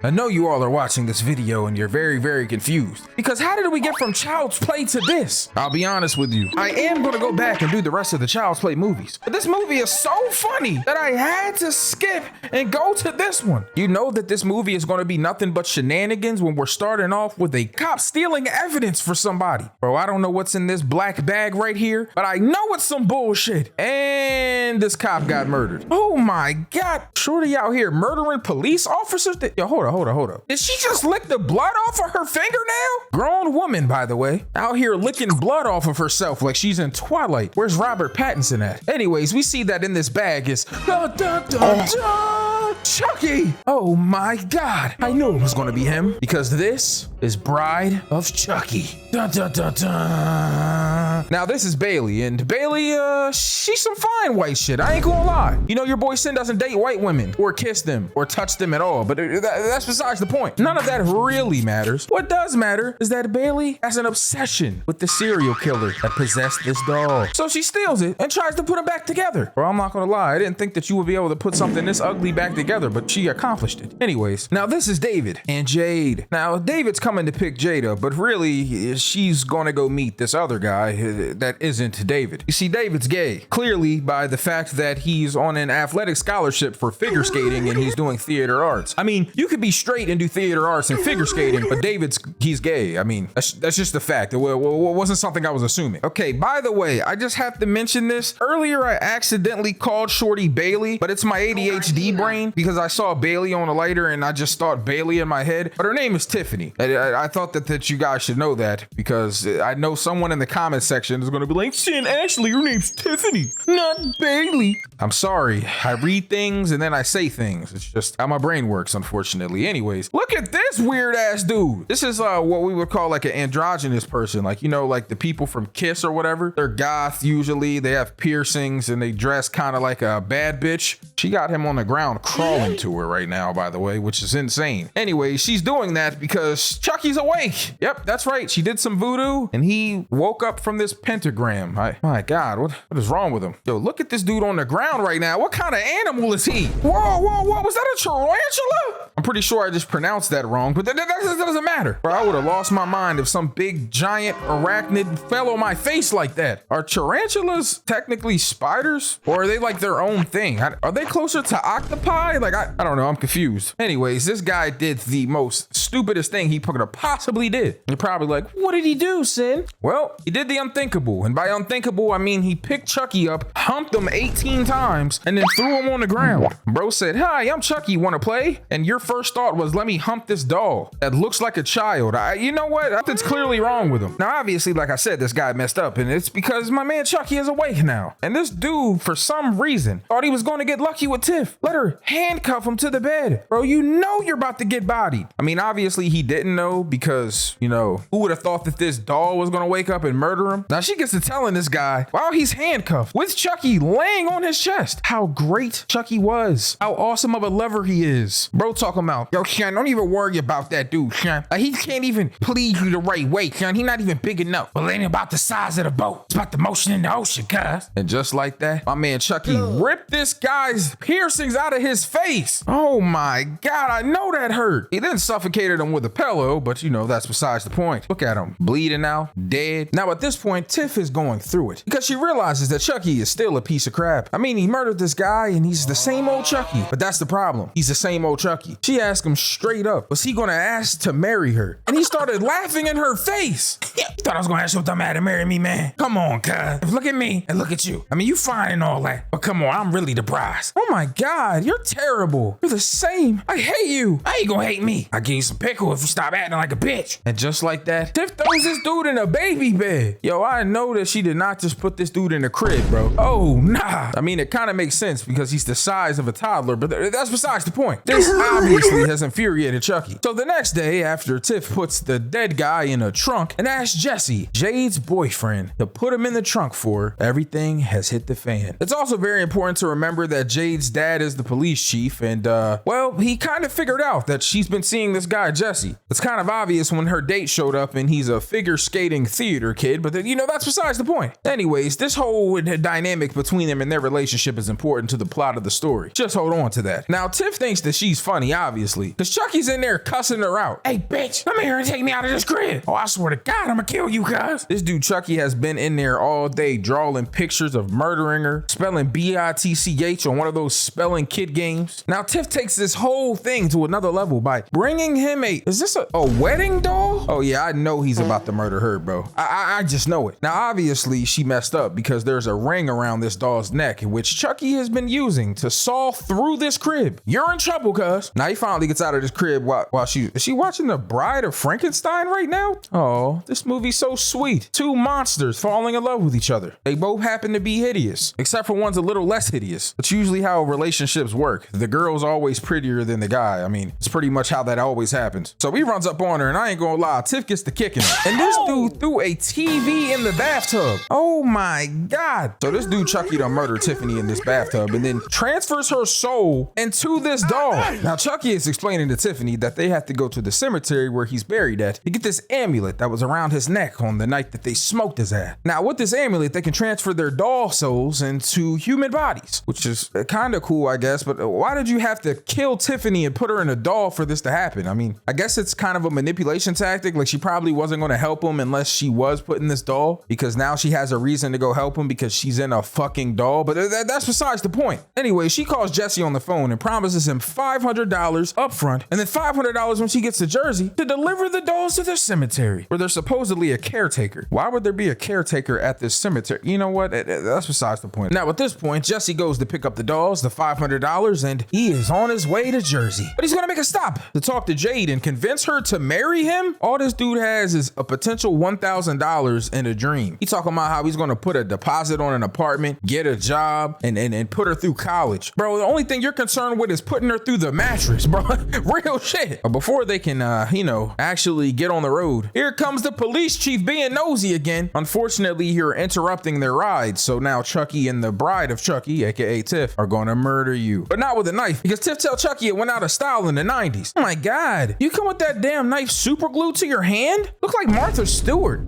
I know you all are watching this video and you're very, very confused. Because how did we get from Child's Play to this? I'll be honest with you. I am going to go back and do the rest of the Child's Play movies. But this movie is so funny that I had to skip and go to this one. You know that this movie is going to be nothing but shenanigans when we're starting off with a cop stealing evidence for somebody. Bro, I don't know what's in this black bag right here, but I know it's some bullshit. And this cop got murdered. Oh my God. Shorty out here murdering police officers? Yo, hold up. Did she just lick the blood off of her fingernail? Grown woman, by the way, out here licking blood off of herself like she's in Twilight. Where's Robert Pattinson at? Anyways, we see that in this bag is Chucky. Oh my God. I knew it was going to be him because this is Bride of Chucky. Dun, dun, dun, dun. Now this is Bailey, and Bailey, she's some fine white shit. I ain't gonna lie. You know your boy Sin doesn't date white women or kiss them or touch them at all, but that's besides the point. None of that really matters. What does matter is that Bailey has an obsession with the serial killer that possessed this doll. So she steals it and tries to put it back together. Bro, I'm not gonna lie. I didn't think that you would be able to put something this ugly back together, but she accomplished it. Anyways, now this is David and Jade. Now David's coming to pick Jade up, but really she's gonna go meet this other guy that isn't David. You see, David's gay, clearly by the fact that he's on an athletic scholarship for figure skating and he's doing theater arts. I mean, you could be straight and do theater arts and figure skating, but he's gay. I mean, that's just a fact. It wasn't something I was assuming. Okay, by the way, I just have to mention this. Earlier, I accidentally called Shorty Bailey, but it's my ADHD brain because I saw Bailey on a lighter and I just thought Bailey in my head, but her name is Tiffany. I thought that you guys should know that because I know someone in the comment section is going to be like, Sin, Ashley, your name's Tiffany, not Bailey. I'm sorry. I read things and then I say things. It's just how my brain works, unfortunately. Anyways, look at this weird ass dude. This is what we would call like an androgynous person. Like, you know, like the people from Kiss or whatever. They're goth usually. They have piercings and they dress kind of like a bad bitch. She got him on the ground crawling to her right now, by the way, which is insane. Anyway, she's doing that because Chucky's awake. Yep, that's right. She did some voodoo and he woke up from this pentagram. My God, what is wrong with him? Yo, look at this dude on the ground right now. What kind of animal is he? Whoa, was that a tarantula? I'm pretty sure I just pronounced that wrong, but that doesn't matter. Bro, I would have lost my mind if some big giant arachnid fell on my face like that. Are tarantulas technically spiders or are they like their own thing? Are they closer to octopi? Like, I don't know. I'm confused. Anyways, this guy did the most stupidest thing he could have possibly did. You're probably like, what did he do, Sin? Well, he did the unthinkable. And by unthinkable, I mean he picked Chucky up, humped him 18 times, and then threw him on the ground. Bro said, hi, I'm Chucky, wanna play? And your first thought was, let me hump this doll that looks like a child. You know what? Something's clearly wrong with him. Now, obviously, like I said, this guy messed up, and it's because my man Chucky is awake now. And this dude, for some reason, thought he was gonna get lucky with Tiff. Let her handcuff him to the bed. Bro, you know you're about to get bodied. I mean, obviously, he didn't know because, you know, who would have thought that this doll was gonna wake up and murder him? Now, she gets to telling this guy while he's handcuffed with Chucky laying on his chest how great Chucky was, how awesome of a lover he is. Bro talking about, yo, Sean, don't even worry about that dude, Sean. He can't even please you the right way, Sean. He's not even big enough. Well, it ain't about the size of the boat. It's about the motion in the ocean, cuz. And just like that, my man Chucky ripped this guy's piercings out of his face. Oh my God, I know that hurt. He then suffocated him with a pillow, but you know, that's besides the point. Look at him, bleeding out, dead. Now at this point, Tiff is going through it because she realizes that Chucky is still a piece of crap. I mean, he murdered this guy and he's the same old Chucky, but that's the problem. He's the same old Chucky. She asked him straight up, was he gonna ask to marry her? And he started laughing in her face. You thought I was gonna ask your dumb ass to marry me, man? Come on, cuz. Look at me and look at you. I mean, you fine and all that, but come on, I'm really the prize. Oh my God, you're terrible. You're the same. I hate you. How you gonna hate me? I give you some pickle if you stop acting like a bitch. And just like that, Tiff throws this dude in a baby bed. Yo, I know that she did not just put this dude in a crib, bro. Oh, nah. I mean, it kind of makes sense because he's the size of a toddler, but that's besides the point. This obviously has infuriated Chucky. So the next day, after Tiff puts the dead guy in a trunk and asks Jesse, Jade's boyfriend, to put him in the trunk for her, everything has hit the fan. It's also very important to remember that Jade's dad is the police chief and, well, he kind of figured out that she's been seeing this guy, Jesse. It's kind of obvious when her date showed up and he's a figure skating theater kid, but you know, that's besides the point. Anyways, this whole dynamic between them and their relationship is important to the plot of the story. Just hold on to that. Now, Tiff thinks that she's funny, obviously, because Chucky's in there cussing her out. Hey, bitch, come here and take me out of this crib. Oh, I swear to God, I'm gonna kill you, cuz. This dude Chucky has been in there all day drawing pictures of murdering her, spelling B-I-T-C-H on one of those spelling kid games. Now, Tiff takes this whole thing to another level by bringing him is this a wedding doll? Oh yeah, I know he's about to murder her, bro. I just know it. Now, obviously, she messed up because there's a ring around this doll's neck, which Chucky has been using to saw through this crib. You're in trouble, cuz. Now, he finally gets out of this crib while is she watching The Bride of Frankenstein right now? Oh, this movie's so sweet. Two monsters falling in love with each other. They both happen to be hideous, except for one's a little less hideous. It's usually how relationships work. The girl's always prettier than the guy. I mean, it's pretty much how that always happens. So he runs up on her, and I ain't gonna lie, Tiff gets the kicking him. And this dude threw a TV in the bathtub. Oh my God. So this dude Chucky done murdered Tiffany in this bathtub and then transfers her soul into this doll. Now Chucky is explaining to Tiffany that they have to go to the cemetery where he's buried at to get this amulet that was around his neck on the night that they smoked his ass. Now with this amulet, they can transfer their doll souls into human bodies, which is kind of cool, I guess. But why did you have to kill Tiffany and put her in a doll for this to happen? I mean, I guess it's kind of a manipulation tactic. Like she probably wasn't going to help him unless she was put in this doll, because now she has a reason to go help him because she's in a fucking doll. But that's besides the point. Anyway, she calls Jesse on the phone and promises him $500 up front and then $500 when she gets to Jersey to deliver the dolls to the cemetery where there's supposedly a caretaker. Why would there be a caretaker at this cemetery? You know what? That's besides the point. Now at this point, Jesse goes to pick up the dolls, the $500, and he is on his way to Jersey. But he's gonna make a stop to talk to Jade and convince her to marry him. All this dude has is a potential $1,000 in a dream. He's talking about how he's gonna put a deposit on an apartment, get a job, and put her through college. Bro, the only thing you're concerned with is putting her through the mattress, bro. Real shit. But before they can, actually get on the road, here comes the police chief being nosy again. Unfortunately, you're interrupting their ride. So now Chucky and the bride of Chucky, aka Tiff, are gonna murder you. But not with a knife, because Tiff tell Chucky it went out of style in the 90s. Oh my God. You come with that damn knife super glued to your hand? Look like Martha Stewart.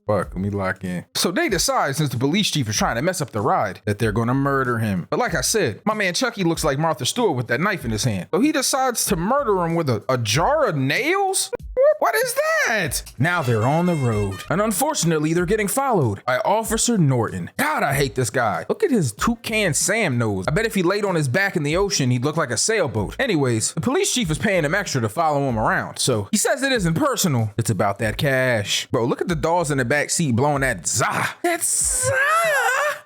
Fuck, let me lock in. So they decide, since the police chief is trying to mess up the ride, that they're gonna murder him. But like I said, my man Chucky looks like Martha Stewart with that knife in his hand. So he decides to murder him with a jar of nails? What is that? Now they're on the road. And unfortunately, they're getting followed by Officer Norton. God, I hate this guy. Look at his toucan Sam nose. I bet if he laid on his back in the ocean, he'd look like a sailboat. Anyways, the police chief is paying him extra to follow him around. So he says it isn't personal. It's about that cash. Bro, look at the dolls in the back seat blowing that za. That's za.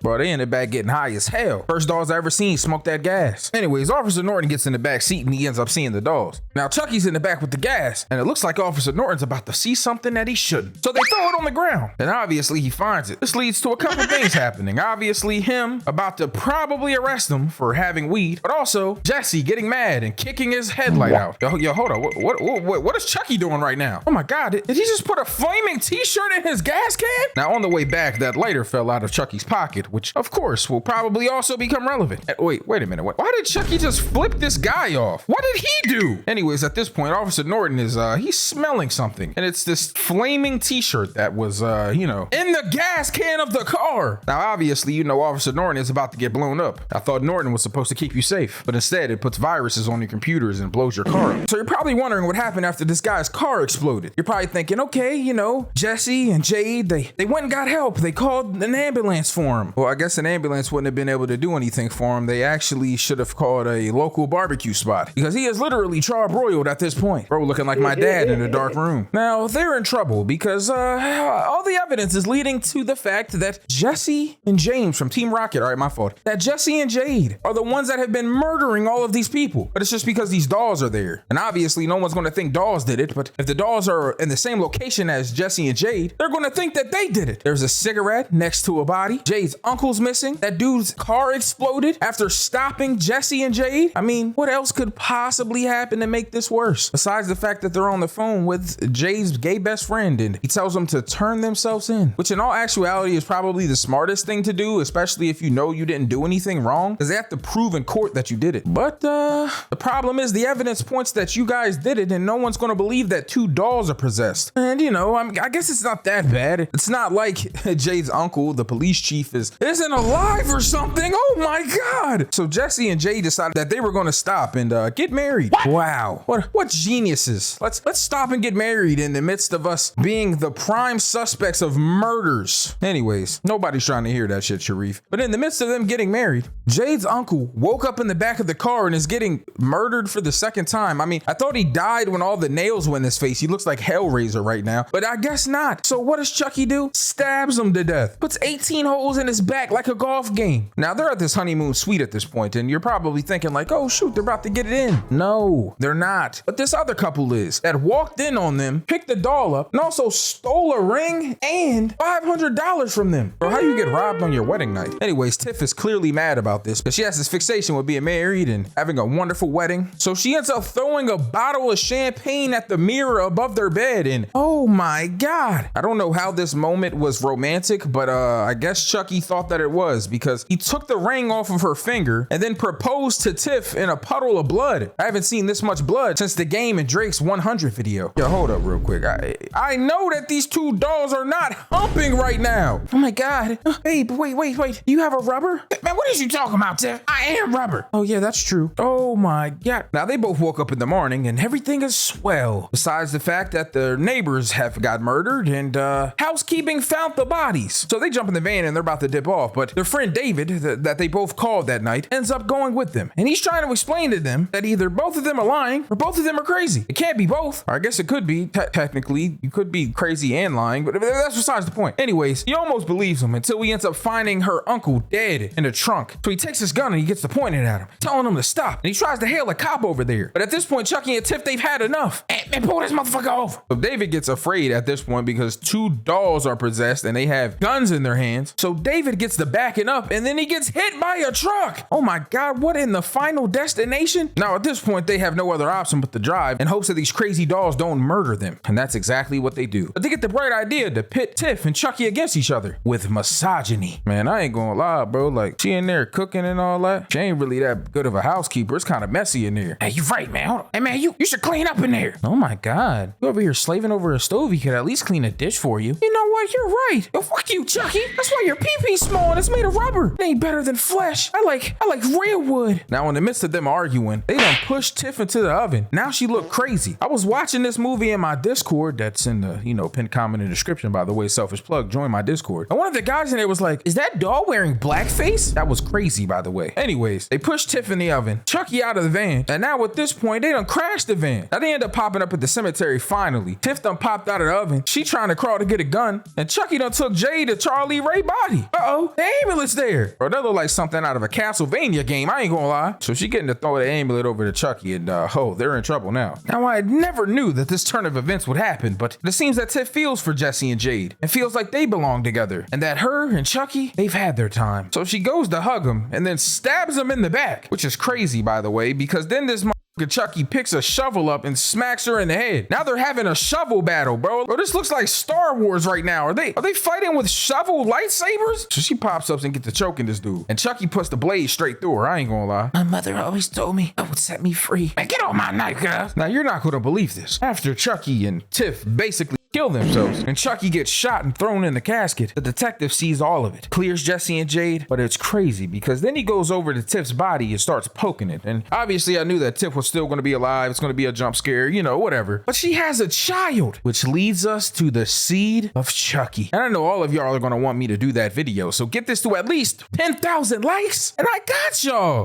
Bro, they in the back getting high as hell. First dolls I ever seen smoke that gas. Anyways, Officer Norton gets in the back seat and he ends up seeing the dolls. Now Chucky's in the back with the gas, and it looks like Officer Norton's about to see something that he shouldn't. So they throw it on the ground, and obviously he finds it. This leads to a couple things happening. Obviously him about to probably arrest him for having weed, but also Jesse getting mad and kicking his headlight out. Yo, hold on. What is Chucky doing right now? Oh my God, did he just put a flaming t-shirt in his gas can? Now on the way back, that lighter fell out of Chucky's pocket, which of course will probably also become relevant. Wait a minute. Why did Chucky just flip this guy off? What did he do? Anyways, at this point, Officer Norton is, he's smelling something. And it's this flaming t-shirt that was, in the gas can of the car. Now, obviously, Officer Norton is about to get blown up. I thought Norton was supposed to keep you safe, but instead it puts viruses on your computers and blows your car up. So you're probably wondering what happened after this guy's car exploded. You're probably thinking, okay, Jesse and Jade, they went and got help. They called an ambulance for him. Well, I guess an ambulance wouldn't have been able to do anything for him. They actually should have called a local barbecue spot, because he is literally charbroiled at this point. Bro, looking like my dad in a dark room. Now, they're in trouble because all the evidence is leading to the fact that Jesse and James from Team Rocket, all right, my fault, that Jesse and Jade are the ones that have been murdering all of these people. But it's just because these dolls are there. And obviously no one's going to think dolls did it, but if the dolls are in the same location as Jesse and Jade, they're going to think that they did it. There's a cigarette next to a body. Jade's uncle's missing. That dude's car exploded after stopping Jesse and Jade. I mean, what else could possibly happen to make this worse? Besides the fact that they're on the phone with Jade's gay best friend and he tells them to turn themselves in, which in all actuality is probably the smartest thing to do, especially if you didn't do anything wrong, because they have to prove in court that you did it. But the problem is the evidence points that you guys did it, and no one's going to believe that two dolls are possessed. And I guess it's not that bad. It's not like Jade's uncle, the police chief, is isn't alive or something. Oh my God. So Jesse and Jade decided that they were going to stop and get married. Wow. What geniuses. Let's stop and get married in the midst of us being the prime suspects of murders. Anyways, nobody's trying to hear that shit, Sharif. But in the midst of them getting married, Jade's uncle woke up in the back of the car and is getting murdered for the second time. I mean, I thought he died when all the nails went in his face. He looks like Hellraiser right now, but I guess not. So what does Chucky do? Stabs him to death. Puts 18 holes in his back like a golf game. Now they're at this honeymoon suite at this point, and you're probably thinking like, oh shoot, they're about to get it in. No, they're not. But this other couple is that walked in on them, picked the doll up, and also stole a ring and $500 from them. Bro, how you get robbed on your wedding night? Anyways, Tiff is clearly mad about this because she has this fixation with being married and having a wonderful wedding. So she ends up throwing a bottle of champagne at the mirror above their bed, and oh my God. I don't know how this moment was romantic, but I guess Chucky thought that it was because he took the ring off of her finger and then proposed to Tiff in a puddle of blood. I haven't seen this much blood since the Game and Drake's 100 video. Yo, hold up real quick. I know that these two dolls are not humping right now. Oh my God. Babe, wait. Do you have a rubber? Man, what is you talking about, Tiff? I am rubber. Oh yeah, that's true. Oh my God. Now they both woke up in the morning and everything is swell. Besides the fact that their neighbors have got murdered and housekeeping found the bodies. So they jump in the van and they're about to dip off, but their friend David that they both called that night ends up going with them. And he's trying to explain to them that either both of them are lying or both of them are crazy. It can't be both. Or I guess it could be. Technically, you could be crazy and lying, but that's besides the point. Anyways, he almost believes him until he ends up finding her uncle dead in the trunk. So he takes his gun and he gets to point it at him, telling him to stop. And he tries to hail a cop over there. But at this point, Chucky and Tiff, they've had enough. And pull this motherfucker over. So David gets afraid at this point because two dolls are possessed and they have guns in their hands. So David gets to backing up and then he gets hit by a truck. Oh my God, what in the Final Destination? Now at this point, they have no other option but to drive in hopes that these crazy dolls don't murder them. And that's exactly what they do. But they get the bright idea to pit Tiff and Chucky against each other with misogyny. Man, I ain't gonna lie, bro. Like, she in there cooking and all that. She ain't really that good of a housekeeper. It's kind of messy in there. Hey, you right, man. Hold on. Hey, man, you should clean up in there. Oh my God. You over here slaving over a stove, he could at least clean a dish for you. You know what? You're right. Yo, fuck you, Chucky. That's why your pee-pee's small and it's made of rubber. It ain't better than flesh. I like real wood. Now, in the midst of them arguing, they done pushed Tiff into the oven. Now she looked crazy. I was watching this movie in my Discord that's in the, pinned comment in the description, by the way, selfish plug, join my Discord. And one of the guys in there was like, is that doll wearing blackface? That was crazy, by the way. Anyways, they pushed Tiff in the oven, Chucky out of the van, and now at this point, they done crashed the van. Now they end up popping up at the cemetery finally. Tiff done popped out of the oven. She trying to crawl to get a gun, and Chucky done took Jade to Charlie Ray body. Uh-oh, the ambulance there. Bro, that look like something out of a Castlevania game, I ain't gonna lie. So she getting to throw the ambulance over to Chucky, and they're in trouble now. Now, I never knew that this turn of events would happen, but it seems that Tiff feels for Jesse and Jade, and feels like they belong together, and that her and Chucky, they've had their time. So she goes to hug him, and then stabs him in the back, which is crazy, by the way, because then this Chucky picks a shovel up and smacks her in the head. Now they're having a shovel battle, bro. Bro, this looks like Star Wars right now. Are they fighting with shovel lightsabers? So she pops up and gets to choking this dude. And Chucky puts the blade straight through her. I ain't gonna lie. My mother always told me that would set me free. Man, get on my knife, guys. Now you're not gonna believe this. After Chucky and Tiff basically kill themselves, and Chucky gets shot and thrown in the casket, the detective sees all of it, clears Jesse and Jade, but it's crazy because then he goes over to Tiff's body and starts poking it. And obviously I knew that Tiff was still going to be alive. It's going to be a jump scare, whatever. But she has a child, which leads us to the seed of Chucky. And I know all of y'all are going to want me to do that video, so get this to at least 10,000 likes, and I got y'all.